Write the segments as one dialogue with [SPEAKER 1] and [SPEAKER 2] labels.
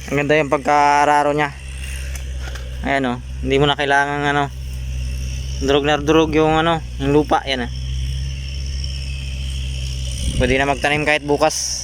[SPEAKER 1] Ang ganda yung pagkaararo niya. Ayan o, hindi mo na kailangan ano, durog na durog yung ano, yung lupa. Yan ah. Pwede na magtanim kahit bukas.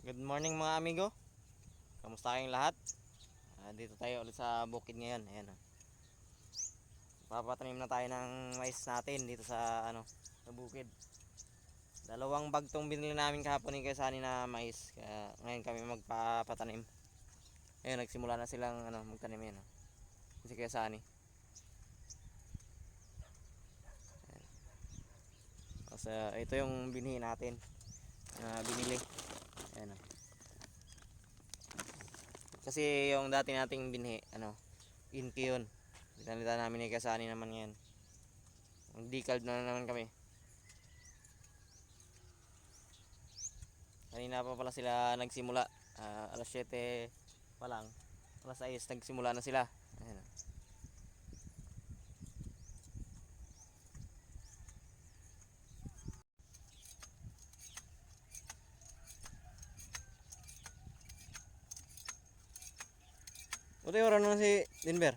[SPEAKER 1] Good morning mga amigo. Kamusta kayong lahat? Dito tayo ulit sa bukid ngayon. Ayan. Papatanim na tayo ng mais natin dito sa ano, sa bukid. Dalawang bag tong binili namin kahapon ni Kasani na mais. Kaya ngayon kami magpapatanim. Ayun, nagsimula na silang ano, magtanim yan. Si Kasani. So, ito yung binhi natin. Binili. Ayan. Kasi yung dati nating binhi, ano, inki yun. Dinalita namin ni Kasani naman ngayon. Decalb na naman kami. Kanina pa pala sila nagsimula. Alas 7 pa lang. Alas 6 nagsimula na sila. Ayan. Utoy, marunong na si Denver.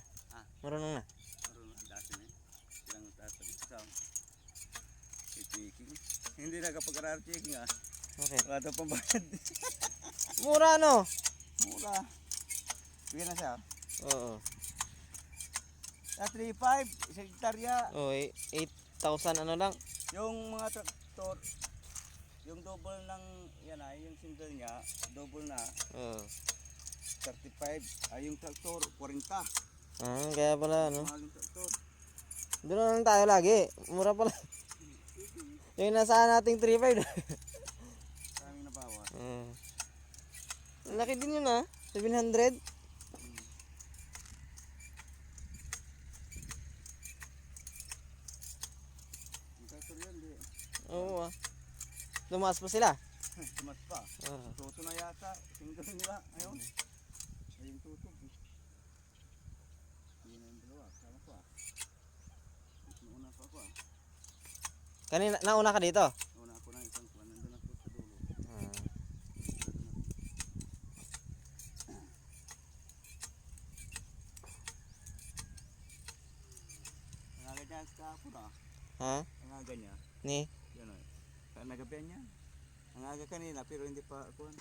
[SPEAKER 1] Marunong na.
[SPEAKER 2] Marunong ang dati na silang tatabi sa checking. Hindi nakapag-aral checking
[SPEAKER 1] Okay.
[SPEAKER 2] Wala daw pambayad.
[SPEAKER 1] Mura no?
[SPEAKER 2] Mura. Bigyan na siya.
[SPEAKER 1] Oo.
[SPEAKER 2] Sa 3.5 isang hektarya.
[SPEAKER 1] Oh, 8,000 ano lang.
[SPEAKER 2] Yung mga traktor, yung double ng yan yung single niya, double na
[SPEAKER 1] Oo.
[SPEAKER 2] 35. Yung traktor 40.
[SPEAKER 1] Kaya pala ano.
[SPEAKER 2] Mahal yung traktor.
[SPEAKER 1] Doon na lang tayo lagi. Mura pala. Yung nasaan nating 3.5.
[SPEAKER 2] Maraming nabawa.
[SPEAKER 1] Ang laki din yun 700.
[SPEAKER 2] Yung traktor yan, di.
[SPEAKER 1] Oo Tumaas pa sila.
[SPEAKER 2] Tumas pa. Tuto na yata. Single nila. Ayun. Ayun tuto. Hindi na yung dalawa. Sama ko Nauna pa ako
[SPEAKER 1] Kanina, nauna ka dito?
[SPEAKER 2] Nauna ako ng isang kuwan. Nandun ako sa dulo. Nangaga niya sa kapon Nangaga niya.
[SPEAKER 1] Ni?
[SPEAKER 2] Yan nagabihan niya. Nangaga kanina pero hindi pa kuwan.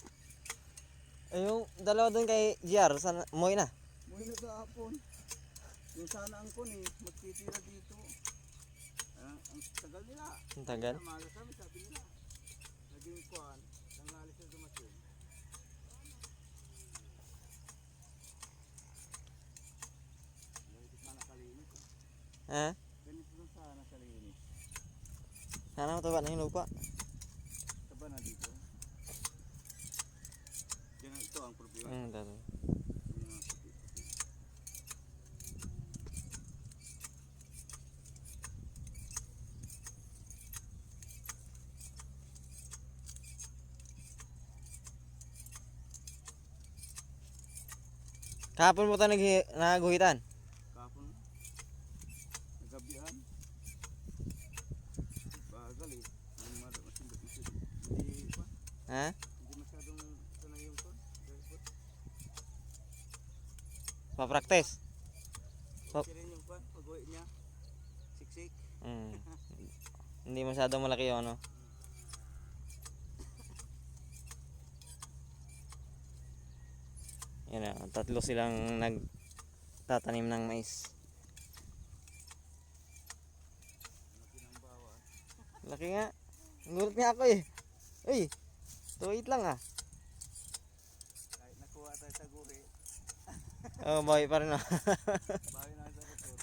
[SPEAKER 1] Yung dalawa doon kay GR, sana umuwi na?
[SPEAKER 2] Umuwi na sa hapon. Yung sana ang kun magtitira dito. Ang tagal nila.
[SPEAKER 1] Ang tagal?
[SPEAKER 2] Maaga kami sabi nila. Naging kuwan. Nangalis na dumating. Ganito sana kalinis. Ganito sana kalinis.
[SPEAKER 1] Sana mataba na yung lupa.
[SPEAKER 2] Taba na dito. ito ang problema.
[SPEAKER 1] Dalo.
[SPEAKER 2] Yung mga puti-puti.
[SPEAKER 1] Kahapon mo tayo nagguhitan.
[SPEAKER 2] Kapon, nagabihan. Bagal eh. Hindi hindi pa.
[SPEAKER 1] Ha?
[SPEAKER 2] Hindi masyadong sanay yung kon.
[SPEAKER 1] Pa-practice.
[SPEAKER 2] Okay rin yung kon, pag-uwi niya. Siksik.
[SPEAKER 1] Hindi masyadong malaki yung ano. Yan na, tatlo silang nagtatanim ng mais.
[SPEAKER 2] Laki ng bawang.
[SPEAKER 1] Laki nga. Ngulat nga ako eh. Uy, 2.8 lang ah.
[SPEAKER 2] Kahit nakuha tayo sa guri,
[SPEAKER 1] Oh, bawi pa rin ah.
[SPEAKER 2] bawi na sa resort.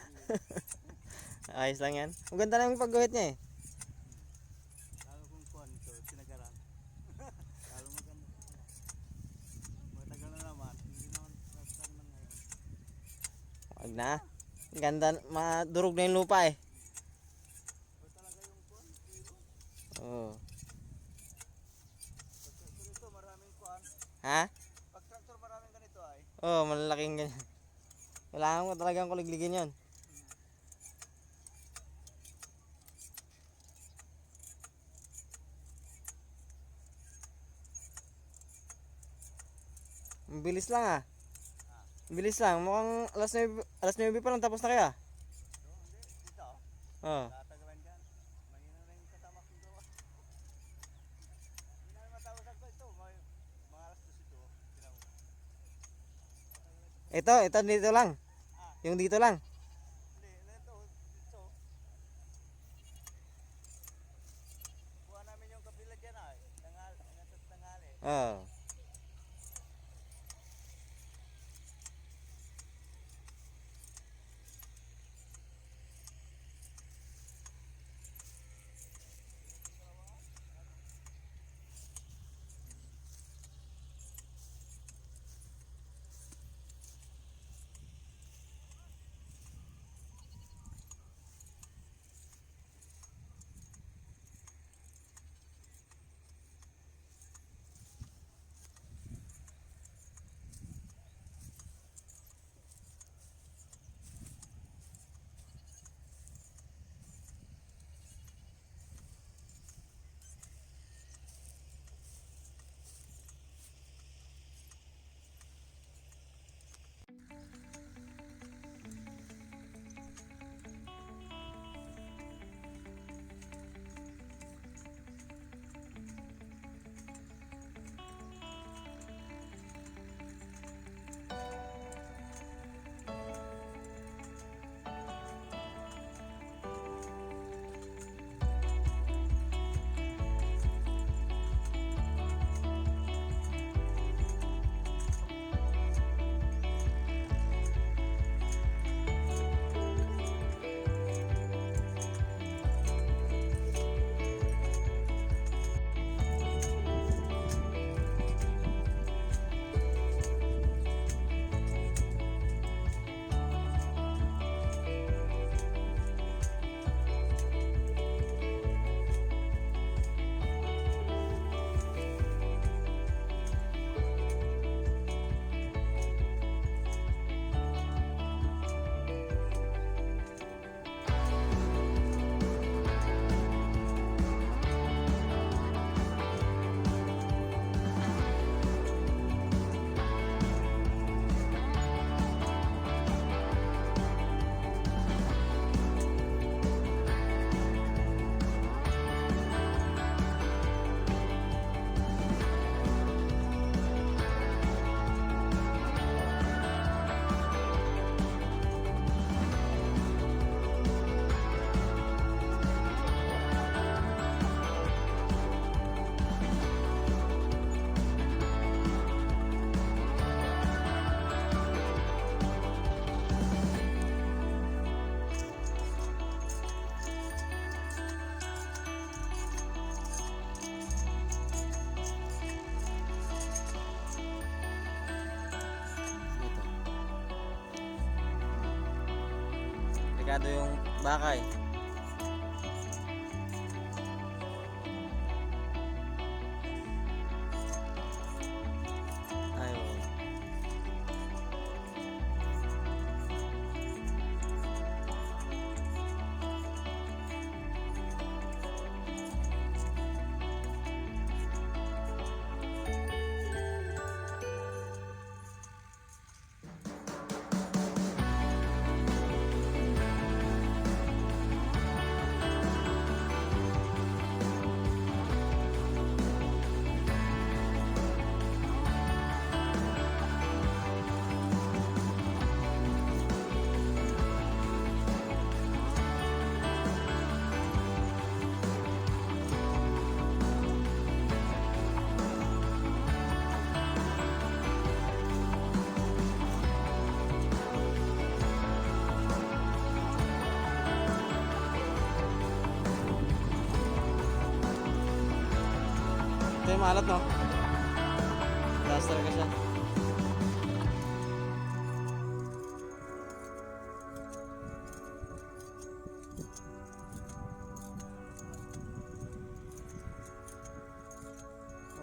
[SPEAKER 1] Ayos lang yan. Ang ganda na yung pagguhit niya eh.
[SPEAKER 2] Lalo kung kuhan ito, sinagaran. Lalo maganda. Matagal na naman, hindi naman naman ngayon.
[SPEAKER 1] Wag na. Ang ganda, madurog na yung lupa eh.
[SPEAKER 2] Ba talaga yung kuhan? Zero?
[SPEAKER 1] Oh.
[SPEAKER 2] Pag ganito, maraming kuhan.
[SPEAKER 1] Ha?
[SPEAKER 2] Pag tractor maraming ganito ay.
[SPEAKER 1] Oh, malalaking ganyan. Kailangan mo talagang kuligligin yun. Ang bilis lang ah. Ang bilis lang. Mukhang alas 9 pa lang tapos na kaya.
[SPEAKER 2] So, hindi, dito.
[SPEAKER 1] Oh.
[SPEAKER 2] Tatagalan dyan. Mahina na yung kasama kong gawa. Hindi na matapos ako ito. Mga alas 2 ito.
[SPEAKER 1] Ito dito lang. Yung dito lang.
[SPEAKER 2] Hindi, ito. Dito. Kuha namin yung kabila dyan ay. Tangali.
[SPEAKER 1] Oh. Delikado yung baka eh. Ay, oo. Ito yung maalat, no? Duster ka siya.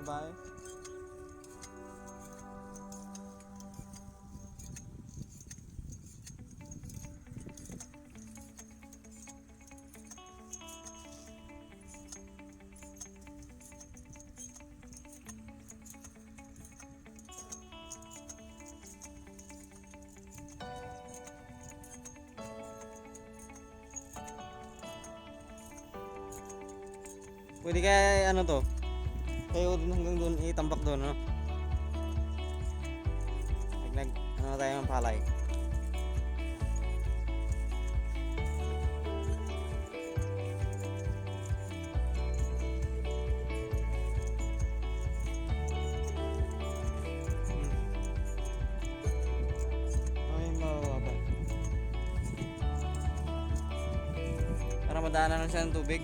[SPEAKER 1] Babae. Pwede kaya ano to? Kayo dun hanggang doon, itambak doon, no? Ano tayo ng palay. Ay, mababa. Para madaanan lang siya ng tubig.